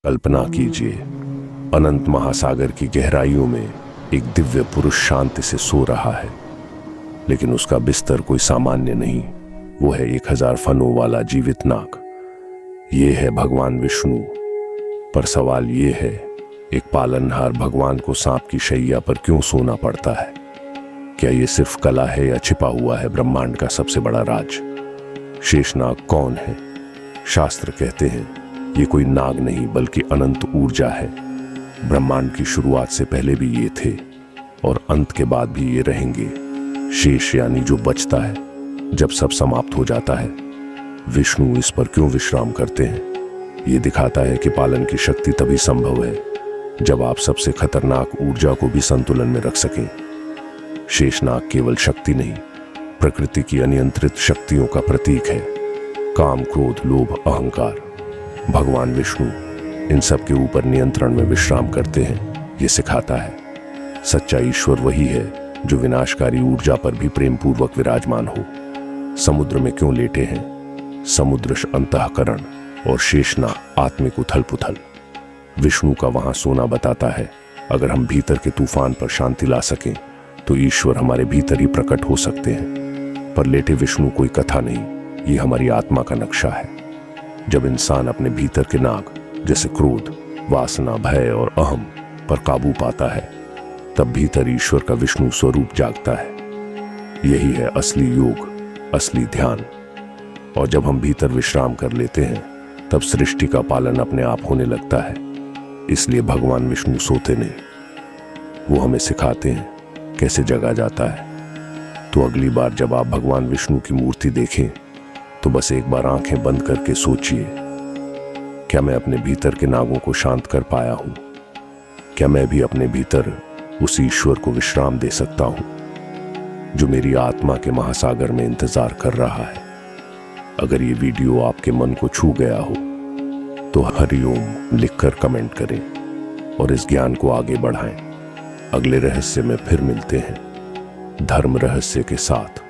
कल्पना कीजिए, अनंत महासागर की गहराइयों में एक दिव्य पुरुष शांति से सो रहा है, लेकिन उसका बिस्तर कोई सामान्य नहीं। वो है 1000 फनों वाला जीवित नाग। ये है भगवान विष्णु। पर सवाल ये है, एक पालनहार भगवान को सांप की शैया पर क्यों सोना पड़ता है? क्या ये सिर्फ कला है या छिपा हुआ है ब्रह्मांड का सबसे बड़ा राज? शेषनाग कौन है? शास्त्र कहते हैं ये कोई नाग नहीं बल्कि अनंत ऊर्जा है। ब्रह्मांड की शुरुआत से पहले भी ये थे और अंत के बाद भी ये रहेंगे। शेष यानी जो बचता है जब सब समाप्त हो जाता है। विष्णु इस पर क्यों विश्राम करते हैं? ये दिखाता है कि पालन की शक्ति तभी संभव है जब आप सबसे खतरनाक ऊर्जा को भी संतुलन में रख सकें। शेषनाग केवल शक्ति नहीं, प्रकृति की अनियंत्रित शक्तियों का प्रतीक है। काम, क्रोध, लोभ, अहंकार। भगवान विष्णु इन सब के ऊपर नियंत्रण में विश्राम करते हैं। ये सिखाता है सच्चा ईश्वर वही है जो विनाशकारी ऊर्जा पर भी प्रेम पूर्वक विराजमान हो। समुद्र में क्यों लेटे हैं? समुद्र अंतःकरण और शेषनाग आत्मिक उथल पुथल। विष्णु का वहां सोना बताता है अगर हम भीतर के तूफान पर शांति ला सकें तो ईश्वर हमारे भीतर ही प्रकट हो सकते हैं। पर लेटे विष्णु कोई कथा नहीं, ये हमारी आत्मा का नक्शा है। जब इंसान अपने भीतर के नाग जैसे क्रोध, वासना, भय और अहम पर काबू पाता है, तब भीतर ईश्वर का विष्णु स्वरूप जागता है। यही है असली योग, असली ध्यान। और जब हम भीतर विश्राम कर लेते हैं तब सृष्टि का पालन अपने आप होने लगता है। इसलिए भगवान विष्णु सोते नहीं, वो हमें सिखाते हैं कैसे जगा जाता है। तो अगली बार जब आप भगवान विष्णु की मूर्ति देखें तो बस एक बार आंखें बंद करके सोचिए, क्या मैं अपने भीतर के नागों को शांत कर पाया हूं? क्या मैं भी अपने भीतर उस ईश्वर को विश्राम दे सकता हूं जो मेरी आत्मा के महासागर में इंतजार कर रहा है? अगर ये वीडियो आपके मन को छू गया हो तो हरिओम लिखकर कमेंट करें और इस ज्ञान को आगे बढ़ाएं। अगले रहस्य में फिर मिलते हैं, धर्म रहस्य के साथ।